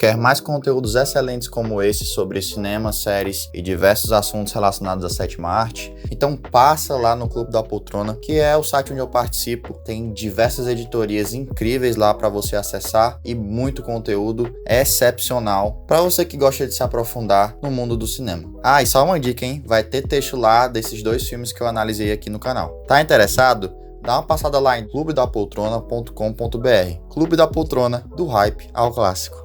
Quer mais conteúdos excelentes como esse sobre cinema, séries e diversos assuntos relacionados à sétima arte? Então passa lá no Clube da Poltrona, que é o site onde eu participo. Tem diversas editorias incríveis lá para você acessar e muito conteúdo excepcional para você que gosta de se aprofundar no mundo do cinema. Ah, e só uma dica, hein? Vai ter texto lá desses 2 filmes que eu analisei aqui no canal. Tá interessado? Dá uma passada lá em clubedapoltrona.com.br. Clube da Poltrona, do hype ao clássico.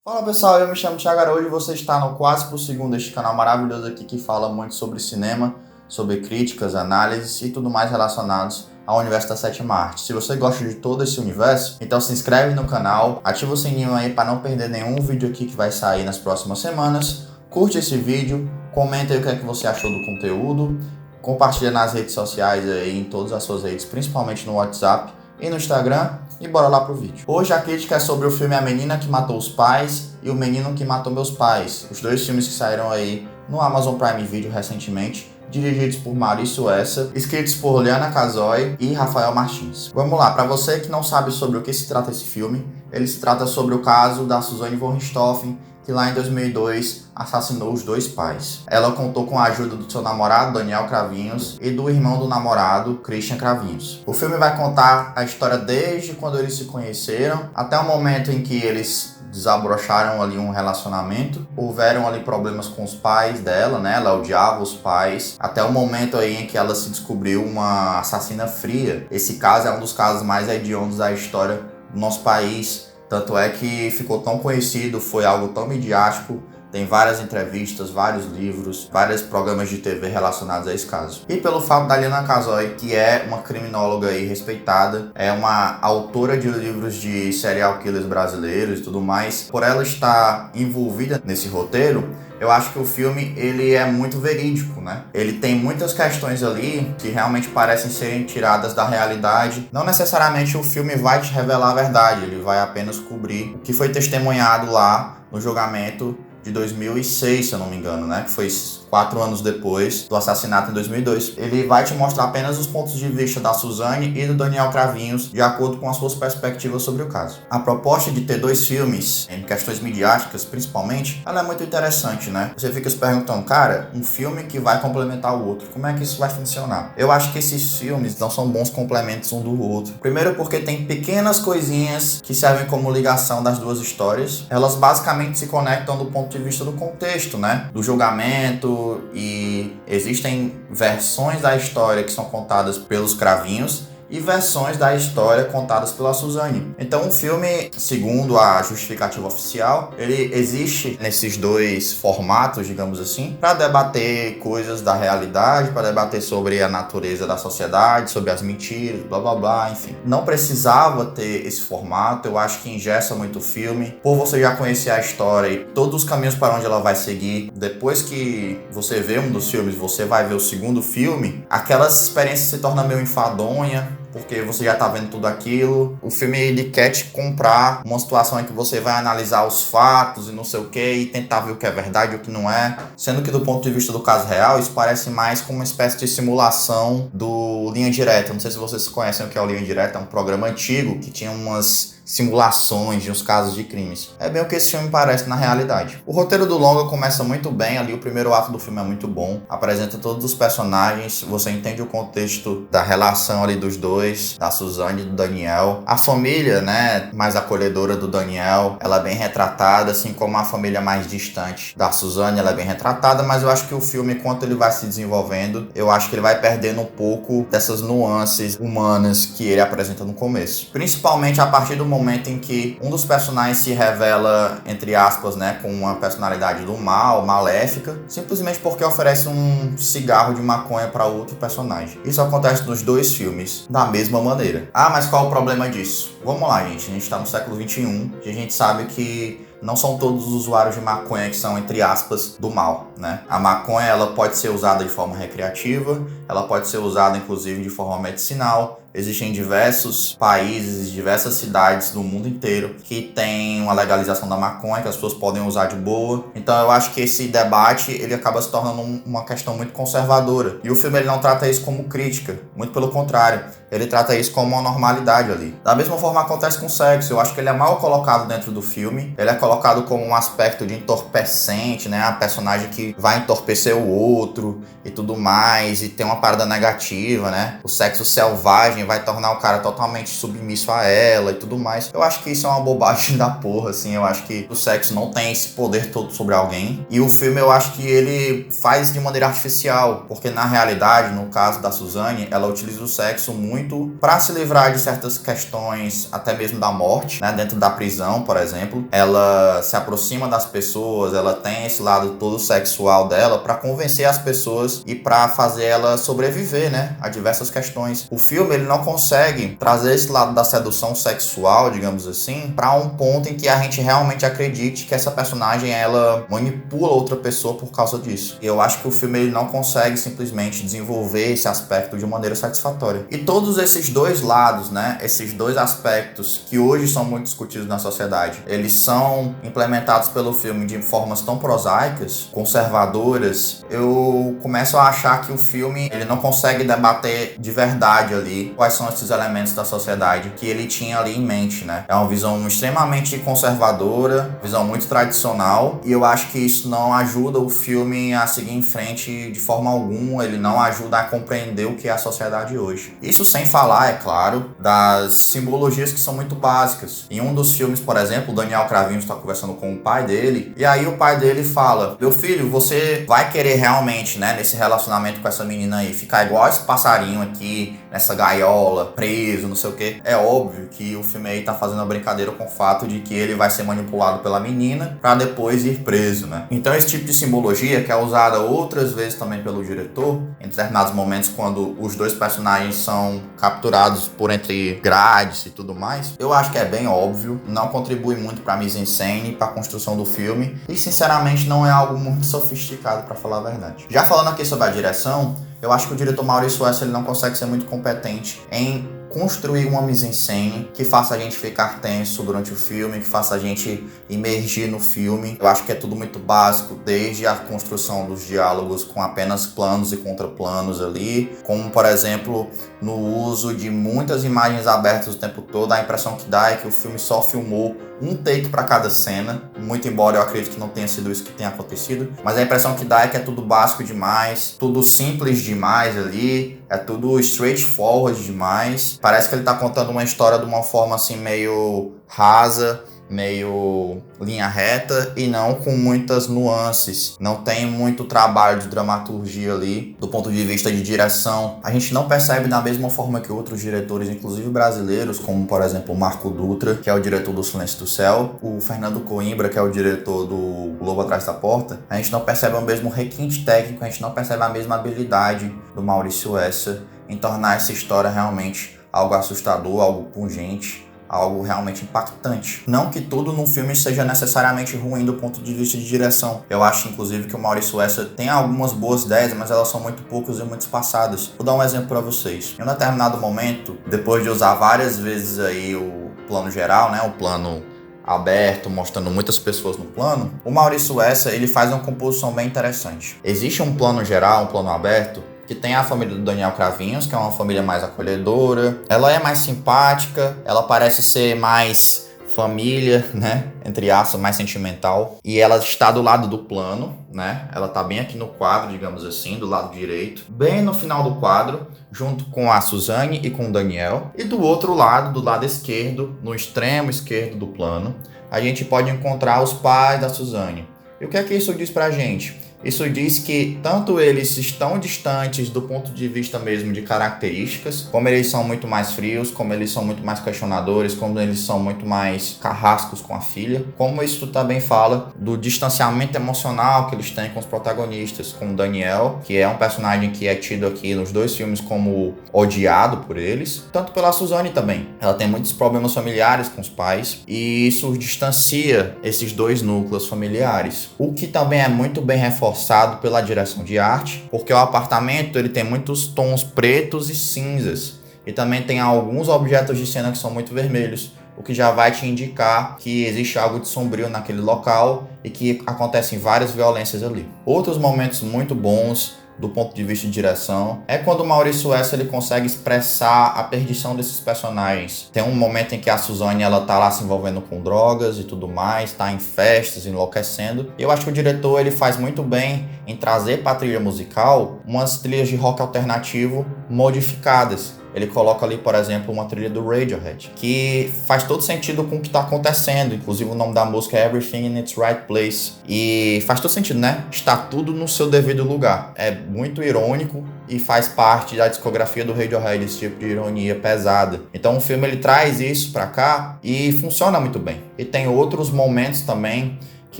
Fala pessoal, eu me chamo Thiago Araújo e você está no Quase por Segundo, este canal maravilhoso aqui que fala muito sobre cinema, sobre críticas, análises e tudo mais relacionados ao universo da sétima arte. Se você gosta de todo esse universo, então se inscreve no canal, ativa o sininho aí para não perder nenhum vídeo aqui que vai sair nas próximas semanas, curte esse vídeo, comenta aí o que é que você achou do conteúdo, compartilha nas redes sociais aí, em todas as suas redes, principalmente no WhatsApp e no Instagram, e bora lá pro vídeo. Hoje a crítica é sobre o filme A Menina que Matou os Pais e O Menino que Matou Meus Pais, os 2 filmes que saíram aí no Amazon Prime Video recentemente, dirigidos por Maurício Essa, escritos por Liana Casoy e Rafael Martins. Vamos lá, para você que não sabe sobre o que se trata esse filme, ele se trata sobre o caso da Suzanne von Richthofen, que lá em 2002 assassinou os 2 pais. Ela contou com a ajuda do seu namorado, Daniel Cravinhos, e do irmão do namorado, Christian Cravinhos. O filme vai contar a história desde quando eles se conheceram, até o momento em que eles desabrocharam ali um relacionamento, houveram ali problemas com os pais dela, né? Ela odiava os pais, até o momento aí em que ela se descobriu uma assassina fria. Esse caso é um dos casos mais hediondos da história do nosso país. Tanto é que ficou tão conhecido, foi algo tão midiático, tem várias entrevistas, vários livros, vários programas de TV relacionados a esse caso. E pelo fato da Liana Casoy, que é uma criminóloga aí respeitada, é uma autora de livros de serial killers brasileiros e tudo mais, por ela estar envolvida nesse roteiro, eu acho que o filme ele é muito verídico, né? Ele tem muitas questões ali que realmente parecem serem tiradas da realidade. Não necessariamente o filme vai te revelar a verdade, ele vai apenas cobrir o que foi testemunhado lá no julgamento de 2006, se eu não me engano, né? Que foi 4 anos depois do assassinato em 2002. Ele vai te mostrar apenas os pontos de vista da Suzanne e do Daniel Cravinhos, de acordo com as suas perspectivas sobre o caso. A proposta de ter 2 filmes, em questões midiáticas principalmente, ela é muito interessante, né? Você fica se perguntando, cara, um filme que vai complementar o outro, como é que isso vai funcionar? Eu acho que esses filmes não são bons complementos um do outro. Primeiro porque tem pequenas coisinhas que servem como ligação das 2 histórias. Elas basicamente se conectam do ponto de vista do contexto, né? Do julgamento, e existem versões da história que são contadas pelos Cravinhos e versões da história contadas pela Suzanne. Então o filme, segundo a justificativa oficial, ele existe nesses 2 formatos, digamos assim, para debater coisas da realidade, para debater sobre a natureza da sociedade, sobre as mentiras, blá blá blá, enfim. Não precisava ter esse formato, eu acho que engessa muito o filme, por você já conhecer a história e todos os caminhos para onde ela vai seguir. Depois que você vê um dos filmes, você vai ver o segundo filme, aquela experiência se torna meio enfadonha, porque você já tá vendo tudo aquilo. O filme ele quer te comprar uma situação em que você vai analisar os fatos e não sei o que, e tentar ver o que é verdade e o que não é, sendo que do ponto de vista do caso real, isso parece mais como uma espécie de simulação do Linha Direta. Não sei se vocês conhecem o que é o Linha Direta, é um programa antigo que tinha umas simulações de uns casos de crimes. É bem o que esse filme parece na realidade. O roteiro do longa começa muito bem ali, o primeiro ato do filme é muito bom, apresenta todos os personagens, você entende o contexto da relação ali dos 2, da Suzanne e do Daniel. A família, né, mais acolhedora do Daniel, ela é bem retratada, assim como a família mais distante da Suzanne, ela é bem retratada, mas eu acho que o filme, enquanto ele vai se desenvolvendo, eu acho que ele vai perdendo um pouco dessas nuances humanas que ele apresenta no começo. Principalmente a partir do momento em que um dos personagens se revela, entre aspas, né, com uma personalidade do mal, maléfica, simplesmente porque oferece um cigarro de maconha para outro personagem. Isso acontece nos 2 filmes, da mesma maneira. Ah, mas qual o problema disso? Vamos lá, gente. A gente está no século XXI e a gente sabe que não são todos os usuários de maconha que são, entre aspas, do mal, né? A maconha, ela pode ser usada de forma recreativa, ela pode ser usada, inclusive, de forma medicinal. Existem diversos países, diversas cidades do mundo inteiro que tem uma legalização da maconha, que as pessoas podem usar de boa. Então eu acho que esse debate, ele acaba se tornando uma questão muito conservadora. E o filme ele não trata isso como crítica, muito pelo contrário. ele trata isso como uma normalidade ali. Da mesma forma acontece com o sexo, eu acho que ele é mal colocado dentro do filme, ele é colocado como um aspecto de entorpecente, né, a personagem que vai entorpecer o outro e tudo mais, e tem uma parada negativa, né, o sexo selvagem vai tornar o cara totalmente submisso a ela e tudo mais. Eu acho que isso é uma bobagem da porra, assim, eu acho que o sexo não tem esse poder todo sobre alguém, e o filme eu acho que ele faz de maneira artificial, porque na realidade, no caso da Suzane, ela utiliza o sexo muito para se livrar de certas questões, até mesmo da morte, né, dentro da prisão, por exemplo. Ela se aproxima das pessoas, ela tem esse lado todo sexual dela para convencer as pessoas e para fazer ela sobreviver, né, a diversas questões. O filme ele não consegue trazer esse lado da sedução sexual, digamos assim, para um ponto em que a gente realmente acredite que essa personagem ela manipula outra pessoa por causa disso. E eu acho que o filme ele não consegue simplesmente desenvolver esse aspecto de maneira satisfatória. E todos esses dois lados, né, esses dois aspectos que hoje são muito discutidos na sociedade, eles são implementados pelo filme de formas tão prosaicas, conservadoras, eu começo a achar que o filme ele não consegue debater de verdade ali quais são esses elementos da sociedade que ele tinha ali em mente, né? É uma visão extremamente conservadora, visão muito tradicional, e eu acho que isso não ajuda o filme a seguir em frente de forma alguma, ele não ajuda a compreender o que é a sociedade hoje. Isso sem falar, é claro, das simbologias que são muito básicas. Em um dos filmes, por exemplo, o Daniel Cravinhos está conversando com o pai dele, e aí o pai dele fala: meu filho, você vai querer realmente, né, nesse relacionamento com essa menina aí, ficar igual esse passarinho aqui, nessa gaiola, preso, não sei o que. É óbvio que o filme aí tá fazendo uma brincadeira com o fato de que ele vai ser manipulado pela menina pra depois ir preso, né? Então esse tipo de simbologia, que é usada outras vezes também pelo diretor, em determinados momentos quando os dois personagens são capturados por entre grades e tudo mais, eu acho que é bem óbvio, não contribui muito pra mise-en-scène, pra construção do filme, e sinceramente não é algo muito sofisticado, pra falar a verdade. Já falando aqui sobre a direção, eu acho que o diretor Maurício Wester ele não consegue ser muito competente em construir uma mise-en-scène que faça a gente ficar tenso durante o filme, que faça a gente imergir no filme. Eu acho que é tudo muito básico, desde a construção dos diálogos com apenas planos e contraplanos ali, como, por exemplo, no uso de muitas imagens abertas o tempo todo. A impressão que dá é que o filme só filmou um take para cada cena, muito embora eu acredite que não tenha sido isso que tenha acontecido, mas a impressão que dá é que é tudo básico demais, tudo simples demais ali, é tudo straightforward demais. Parece que ele tá contando uma história de uma forma assim meio rasa, meio linha reta e não com muitas nuances. Não tem muito trabalho de dramaturgia ali, do ponto de vista de direção. A gente não percebe da mesma forma que outros diretores, inclusive brasileiros, como por exemplo o Marco Dutra, que é o diretor do Silêncio do Céu, o Fernando Coimbra, que é o diretor do Lobo Atrás da Porta. A gente não percebe o mesmo requinte técnico, a gente não percebe a mesma habilidade do Maurício Wester em tornar essa história realmente algo assustador, algo pungente, algo realmente impactante. Não que tudo num filme seja necessariamente ruim do ponto de vista de direção. Eu acho, inclusive, que o Maurício Wester tem algumas boas ideias, mas elas são muito poucas e muito espaçadas. Vou dar um exemplo para vocês. Em um determinado momento, depois de usar várias vezes aí o plano geral, né, o plano aberto, mostrando muitas pessoas no plano, o Maurício Wester, ele faz uma composição bem interessante. Existe um plano geral, um plano aberto, que tem a família do Daniel Cravinhos, que é uma família mais acolhedora. Ela é mais simpática, ela parece ser mais família, né? Entre aspas, mais sentimental. E ela está do lado do plano, né? Ela tá bem aqui no quadro, digamos assim, do lado direito. Bem no final do quadro, junto com a Suzane e com o Daniel. E do outro lado, do lado esquerdo, no extremo esquerdo do plano, a gente pode encontrar os pais da Suzane. E o que é que isso diz pra gente? Isso diz que tanto eles estão distantes do ponto de vista mesmo de características, como eles são muito mais frios, como eles são muito mais questionadores, como eles são muito mais carrascos com a filha, como isso também fala do distanciamento emocional que eles têm com os protagonistas, com o Daniel, que é um personagem que é tido aqui nos dois filmes como odiado por eles, tanto pela Suzane também. Ela tem muitos problemas familiares com os pais e isso distancia esses dois núcleos familiares, o que também é muito bem reforçado pela direção de arte, porque o apartamento ele tem muitos tons pretos e cinzas e também tem alguns objetos de cena que são muito vermelhos, o que já vai te indicar que existe algo de sombrio naquele local e que acontecem várias violências ali. Outros momentos muito bons do ponto de vista de direção, é quando o Maurício West ele consegue expressar a perdição desses personagens. Tem um momento em que a Suzanne ela tá lá se envolvendo com drogas e tudo mais, tá em festas, enlouquecendo. E eu acho que o diretor ele faz muito bem em trazer para a trilha musical umas trilhas de rock alternativo modificadas. Ele coloca ali, por exemplo, uma trilha do Radiohead, que faz todo sentido com o que está acontecendo. Inclusive o nome da música é Everything in its Right Place. E faz todo sentido, né? Está tudo no seu devido lugar. É muito irônico e faz parte da discografia do Radiohead, esse tipo de ironia pesada. Então o filme ele traz isso pra cá e funciona muito bem. E tem outros momentos também que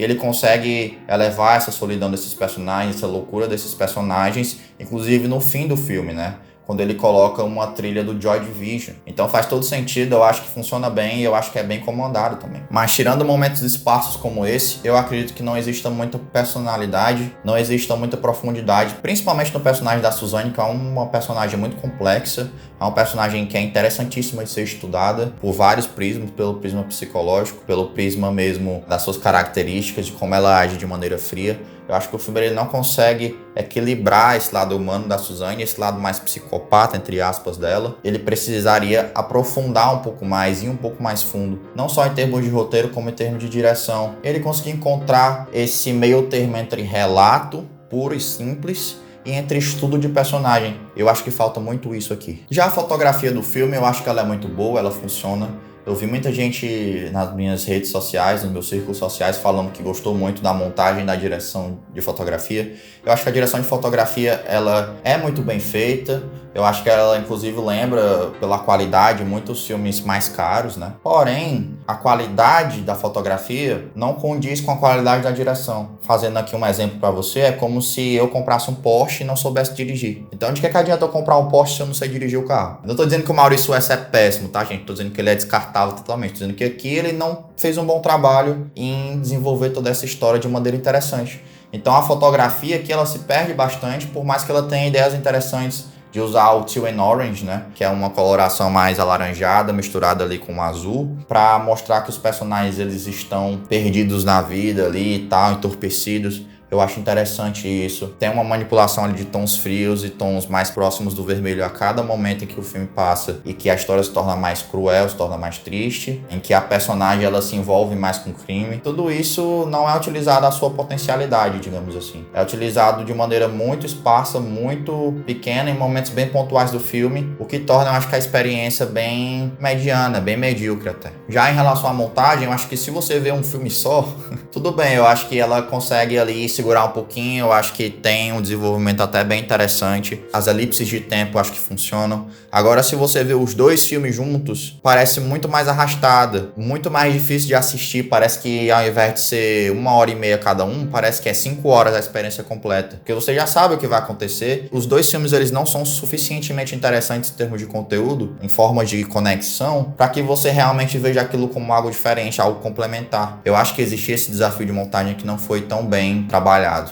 ele consegue elevar essa solidão desses personagens, essa loucura desses personagens, inclusive no fim do filme, né? Quando ele coloca uma trilha do Joy Division. Então faz todo sentido, eu acho que funciona bem e eu acho que é bem comandado também. Mas tirando momentos esparsos como esse, eu acredito que não exista muita personalidade, não exista muita profundidade, principalmente no personagem da Suzanne, que é uma personagem muito complexa, é uma personagem que é interessantíssima de ser estudada por vários prismas, pelo prisma psicológico, pelo prisma mesmo das suas características, de como ela age de maneira fria. Eu acho que o filme ele não consegue equilibrar esse lado humano da Suzanne, esse lado mais psicopata, entre aspas, dela. Ele precisaria aprofundar um pouco mais, ir um pouco mais fundo. Não só em termos de roteiro, como em termos de direção. Ele conseguiu encontrar esse meio termo entre relato puro e simples e entre estudo de personagem. Eu acho que falta muito isso aqui. Já a fotografia do filme, eu acho que ela é muito boa, ela funciona. Eu vi muita gente nas minhas redes sociais, nos meus círculos sociais, falando que gostou muito da montagem, da direção de fotografia. Eu acho que a direção de fotografia, ela é muito bem feita. Eu acho que ela, inclusive, lembra, pela qualidade, muitos filmes mais caros, né? Porém, a qualidade da fotografia não condiz com a qualidade da direção. Fazendo aqui um exemplo para você, é como se eu comprasse um Porsche e não soubesse dirigir. Então, de que adianta eu comprar um Porsche se eu não sei dirigir o carro? Eu não tô dizendo que o Maurício West é péssimo, tá, gente? Tô dizendo que ele é descartável totalmente. Tô dizendo que aqui ele não fez um bom trabalho em desenvolver toda essa história de maneira interessante. Então, a fotografia aqui, ela se perde bastante, por mais que ela tenha ideias interessantes de usar o Teal and Orange, né, que é uma coloração mais alaranjada, misturada ali com o azul, para mostrar que os personagens eles estão perdidos na vida ali e tal, entorpecidos. Eu acho interessante isso. Tem uma manipulação ali de tons frios e tons mais próximos do vermelho a cada momento em que o filme passa e que a história se torna mais cruel, se torna mais triste, em que a personagem ela se envolve mais com o crime. Tudo isso não é utilizado à sua potencialidade, digamos assim. É utilizado de maneira muito esparsa, muito pequena, em momentos bem pontuais do filme, o que torna, eu acho que a experiência bem mediana, bem medíocre até. Já em relação à montagem, eu acho que se você vê um filme só, tudo bem, eu acho que ela consegue ali segurar um pouquinho, eu acho que tem um desenvolvimento até bem interessante. As elipses de tempo eu acho que funcionam. Agora, se você vê os dois filmes juntos, parece muito mais arrastada, muito mais difícil de assistir. Parece que ao invés de ser 1h30 cada um, parece que é 5 horas a experiência completa. Porque você já sabe o que vai acontecer. Os dois filmes eles não são suficientemente interessantes em termos de conteúdo, em forma de conexão, para que você realmente veja aquilo como algo diferente, algo complementar. Eu acho que existia esse desafio de montagem que não foi tão bem trabalhado.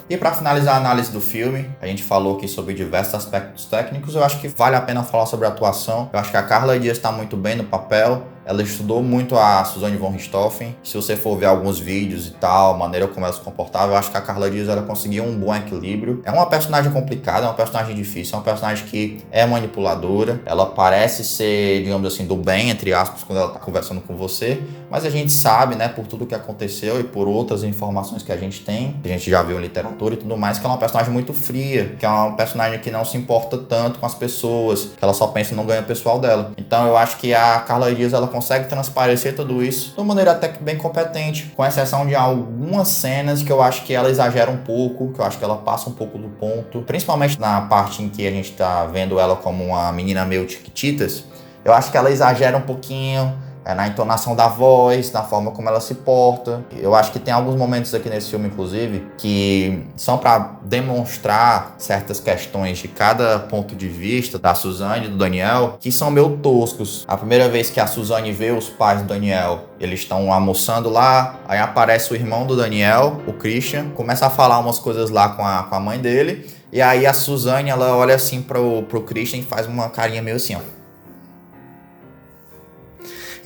E para finalizar a análise do filme, a gente falou aqui sobre diversos aspectos técnicos. Eu acho que vale a pena falar sobre a atuação. Eu acho que a Carla Dias está muito bem no papel. Ela estudou muito a Suzanne von Richthofen. Se você for ver alguns vídeos e tal, a maneira como ela se comportava, eu acho que a Carla Dias ela conseguiu um bom equilíbrio. É uma personagem complicada, é uma personagem difícil, é uma personagem que é manipuladora. Ela parece ser, digamos assim, do bem, entre aspas, quando ela tá conversando com você. Mas a gente sabe, né, por tudo que aconteceu e por outras informações que a gente tem, que a gente já viu em literatura e tudo mais, que ela é uma personagem muito fria, que é uma personagem que não se importa tanto com as pessoas, que ela só pensa no ganho pessoal dela. Então eu acho que a Carla Dias, ela consegue transparecer tudo isso de uma maneira até que bem competente, com exceção de algumas cenas que eu acho que ela exagera um pouco, que eu acho que ela passa um pouco do ponto, principalmente na parte em que a gente tá vendo ela como uma menina meio chiquititas. Eu acho que ela exagera um pouquinho na entonação da voz, na forma como ela se porta. Eu acho que tem alguns momentos aqui nesse filme, inclusive, que são para demonstrar certas questões de cada ponto de vista da Suzanne e do Daniel, que são meio toscos. A primeira vez que a Suzanne vê os pais do Daniel, eles estão almoçando lá, aí aparece o irmão do Daniel, o Christian, começa a falar umas coisas lá com a mãe dele, e aí a Suzanne, ela olha assim pro Christian e faz uma carinha meio assim, ó.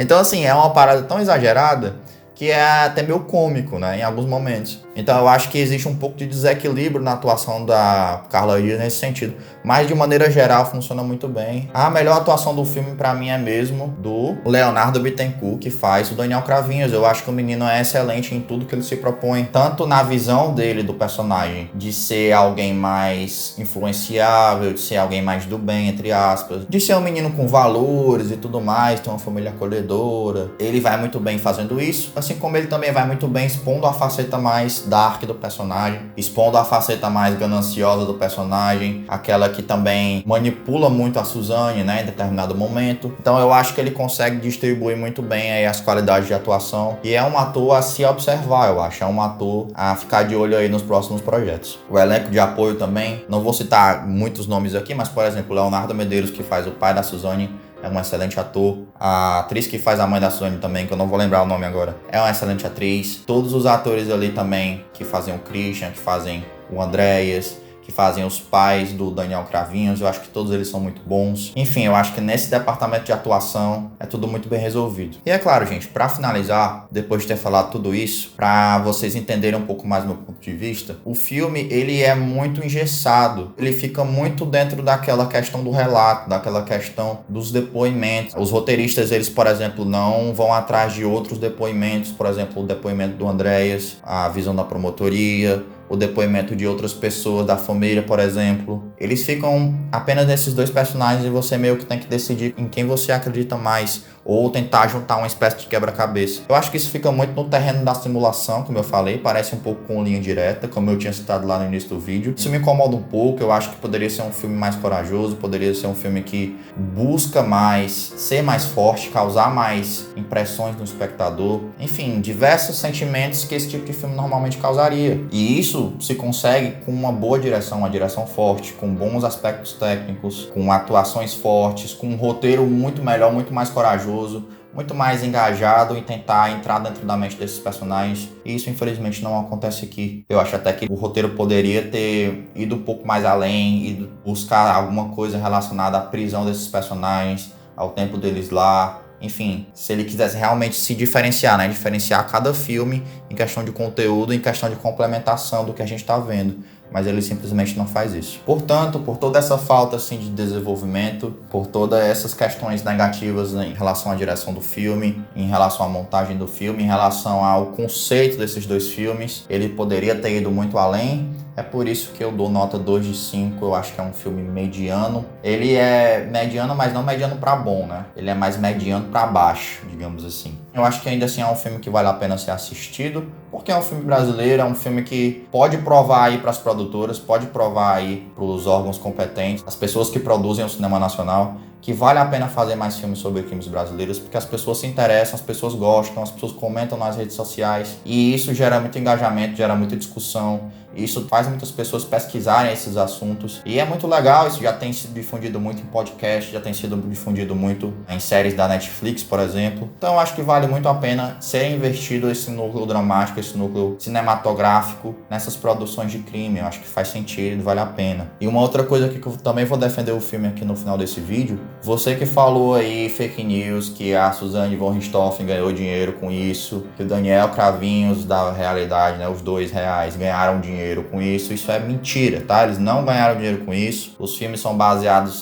Então, assim, é uma parada tão exagerada que é até meio cômico, né, em alguns momentos. Então eu acho que existe um pouco de desequilíbrio na atuação da Carla Dias nesse sentido, mas de maneira geral funciona muito bem. A melhor atuação do filme pra mim é mesmo do Leonardo Bittencourt, que faz o Daniel Cravinhos. Eu acho que o menino é excelente em tudo que ele se propõe, tanto na visão dele do personagem, de ser alguém mais influenciável, de ser alguém mais do bem, entre aspas, de ser um menino com valores e tudo mais, ter uma família acolhedora. Ele vai muito bem fazendo isso, assim como ele também vai muito bem expondo a faceta mais dark do personagem, expondo a faceta mais gananciosa do personagem, aquela que também manipula muito a Suzane, né, em determinado momento. Então eu acho que ele consegue distribuir muito bem aí as qualidades de atuação, e é um ator a se observar, eu acho, é um ator a ficar de olho aí nos próximos projetos. O elenco de apoio também, não vou citar muitos nomes aqui, mas por exemplo, Leonardo Medeiros, que faz o pai da Suzane, é um excelente ator. A atriz que faz a mãe da Suzane também, que eu não vou lembrar o nome agora, é uma excelente atriz. Todos os atores ali também, que fazem o Christian, que fazem o Andréas, que fazem os pais do Daniel Cravinhos, eu acho que todos eles são muito bons. Enfim, eu acho que nesse departamento de atuação é tudo muito bem resolvido. E é claro, gente, pra finalizar, depois de ter falado tudo isso, pra vocês entenderem um pouco mais meu ponto de vista, o filme, ele é muito engessado. Ele fica muito dentro daquela questão do relato, daquela questão dos depoimentos. Os roteiristas, eles, por exemplo, não vão atrás de outros depoimentos, por exemplo, o depoimento do Andréas, a visão da promotoria, o depoimento de outras pessoas da família, por exemplo. Eles ficam apenas nesses dois personagens e você meio que tem que decidir em quem você acredita mais, ou tentar juntar uma espécie de quebra-cabeça. Eu acho que isso fica muito no terreno da simulação, como eu falei, parece um pouco com linha direta, como eu tinha citado lá no início do vídeo. Isso me incomoda um pouco, eu acho que poderia ser um filme mais corajoso, poderia ser um filme que busca mais, ser mais forte, causar mais impressões no espectador. Enfim, diversos sentimentos que esse tipo de filme normalmente causaria. E isso se consegue com uma boa direção, uma direção forte, com bons aspectos técnicos, com atuações fortes, com um roteiro muito melhor, muito mais corajoso, muito mais engajado em tentar entrar dentro da mente desses personagens. E isso infelizmente não acontece aqui. Eu acho até que o roteiro poderia ter ido um pouco mais além e buscar alguma coisa relacionada à prisão desses personagens, ao tempo deles lá. Enfim, se ele quisesse realmente se diferenciar, né? Diferenciar cada filme em questão de conteúdo, em questão de complementação do que a gente está vendo. Mas ele simplesmente não faz isso. Portanto, por toda essa falta assim, de desenvolvimento, por todas essas questões negativas, né, em relação à direção do filme, em relação à montagem do filme, em relação ao conceito desses dois filmes, ele poderia ter ido muito além. É por isso que eu dou nota 2 de 5, eu acho que é um filme mediano. Ele é mediano, mas não mediano pra bom, né? Ele é mais mediano pra baixo, digamos assim. Eu acho que ainda assim é um filme que vale a pena ser assistido, porque é um filme brasileiro, é um filme que pode provar aí pras produtoras, pode provar aí pros órgãos competentes, as pessoas que produzem o cinema nacional, que vale a pena fazer mais filmes sobre crimes brasileiros, porque as pessoas se interessam, as pessoas gostam, as pessoas comentam nas redes sociais, e isso gera muito engajamento, gera muita discussão, e isso faz muitas pessoas pesquisarem esses assuntos, e é muito legal. Isso já tem sido difundido muito em podcast, já tem sido difundido muito em séries da Netflix, por exemplo. Então eu acho que vale muito a pena ser investido esse núcleo dramático, esse núcleo cinematográfico nessas produções de crime. Eu acho que faz sentido, vale a pena. E uma outra coisa aqui que eu também vou defender o filme aqui no final desse vídeo: você que falou aí fake news, que a Suzane von Richthofen ganhou dinheiro com isso, que o Daniel Cravinhos da realidade, né, os dois reais, ganharam dinheiro com isso é mentira, tá? Eles não ganharam dinheiro com isso. Os filmes são baseados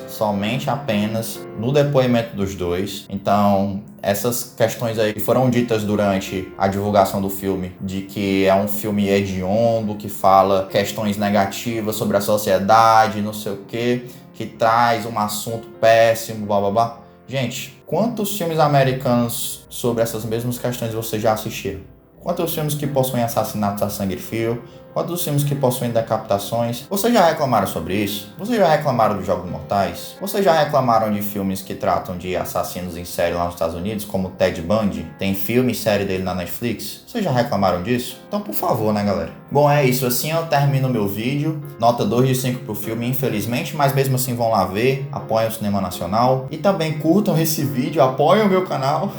somente apenas no depoimento dos dois. Então, essas questões aí que foram ditas durante a divulgação do filme, de que é um filme hediondo, que fala questões negativas sobre a sociedade, não sei o quê, que traz um assunto péssimo, blá blá blá. Gente, quantos filmes americanos sobre essas mesmas questões vocês já assistiram? Quantos filmes que possuem assassinatos a sangue frio? Quantos filmes que possuem decapitações? Vocês já reclamaram sobre isso? Vocês já reclamaram de Jogos Mortais? Vocês já reclamaram de filmes que tratam de assassinos em série lá nos Estados Unidos, como Ted Bundy? Tem filme e série dele na Netflix? Vocês já reclamaram disso? Então, por favor, né, galera? Bom, é isso. Assim eu termino meu vídeo. Nota 2 de 5 pro filme, infelizmente, mas mesmo assim vão lá ver. Apoiem o cinema nacional. E também curtam esse vídeo, apoiem o meu canal.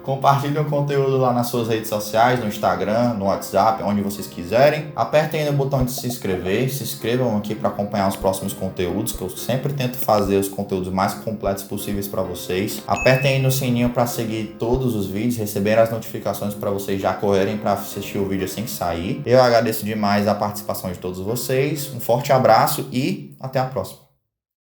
Compartilhem o conteúdo lá nas suas redes sociais, no Instagram, no WhatsApp, onde vocês quiserem. Apertem aí no botão de se inscrever. Se inscrevam aqui para acompanhar os próximos conteúdos, que eu sempre tento fazer os conteúdos mais completos possíveis para vocês. Apertem aí no sininho para seguir todos os vídeos, receber as notificações para vocês já correrem para assistir o vídeo assim que sair. Eu agradeço demais a participação de todos vocês. Um forte abraço e até a próxima.